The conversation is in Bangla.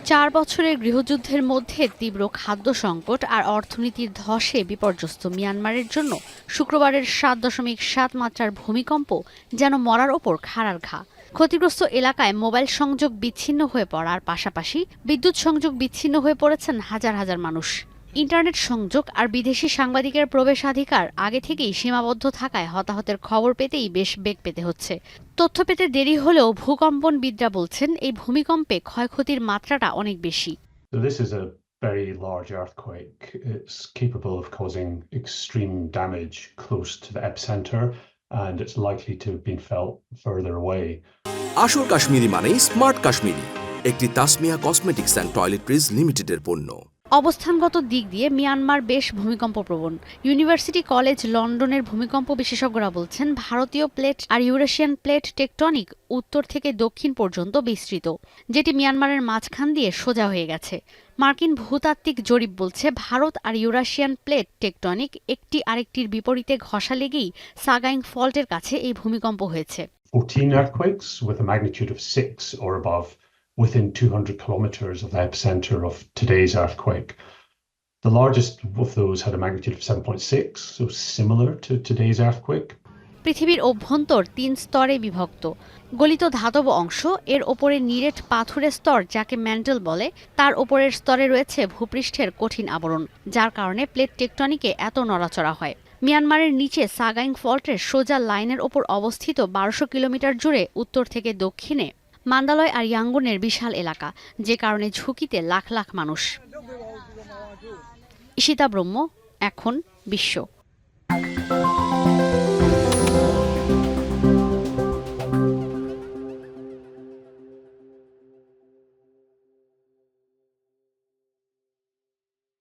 4 বছরের গৃহযুদ্ধের মধ্যে তীব্র খাদ্য সংকট আর অর্থনীতির ধসে বিপর্যস্ত মিয়ানমারের জন্য শুক্রবারের 7.7 মাত্রার ভূমিকম্প যেন মরার ওপর খাড়ার ঘা। ক্ষতিগ্রস্ত এলাকায় মোবাইল সংযোগ বিচ্ছিন্ন হয়ে পড়ার পাশাপাশি বিদ্যুৎ সংযোগ বিচ্ছিন্ন হয়ে পড়েছেন হাজার হাজার মানুষ। ইন্টারনেট সংযোগ আর বিদেশি সাংবাদিকের প্রবেশাধিকার আগে থেকেই সীমাবদ্ধ থাকায় হতাহতের খবর পেতেই বেশ বেগ পেতে হচ্ছে। তথ্য পেতে দেরি হলেও ভূকম্পনবিদরা বলছেন এই ভূমিকম্পে ক্ষয়ক্ষতির মাত্রাটা অনেক বেশি। This is a very large earthquake. It's capable of causing extreme damage close to the epicenter, and it's likely to have been felt further away. আসল কাশ্মীরি মানেই স্মার্ট কাশ্মীরি, একটি তাসমিয়া কসমেটিক্স অ্যান্ড টয়লেট্রিজ লিমিটেডের পণ্য। অবস্থানগত দিক দিয়ে মিয়ানমার বেশ ভূমিকম্পপ্রবণ। ইউনিভার্সিটি কলেজ লন্ডনের ভূমিকম্প বিশেষজ্ঞরা বলছেন, ভারতীয় প্লেট আর ইউরেশিয়ান প্লেট টেকটনিক উত্তর থেকে দক্ষিণ পর্যন্ত বিস্তৃত, যেটি মিয়ানমারের মাঝখান দিয়ে সোজা হয়ে গেছে। মার্কিন ভূতাত্ত্বিক জরিপ বলছে, ভারত আর ইউরেশিয়ান প্লেট টেকটনিক একটি আরেকটির বিপরীতে ঘষা লেগেই সাগাইং ফল্টের কাছে এই ভূমিকম্প হয়েছে। 14 earthquakes with a magnitude of 6 or above within 200 kilometers of the epicenter of today's earthquake. The largest of those had a magnitude of 7.6, so similar to today's earthquake. পৃথিবীর অভ্যন্তর 3 স্তরে বিভক্ত। গলিত ধাতব অংশ, এর ওপরে নিরেট পাথুরের স্তর যাকে ম্যান্টল বলে, তার ওপরের স্তরে রয়েছে ভূপৃষ্ঠের কঠিন আবরণ, যার কারণে প্লেট টেকটনিকে এত নড়াচড়া হয়। মিয়ানমারের নিচে সাগাইং ফল্টের সোজা লাইনের ওপর অবস্থিত 1200 কিলোমিটার জুড়ে উত্তর থেকে দক্ষিণে মান্দালয় আর ইয়াঙ্গুনের বিশাল এলাকা, যে কারণে ঝুঁকিতে লাখ লাখ মানুষ। ঈশিতা ব্রহ্ম, এখন বিশ্ব।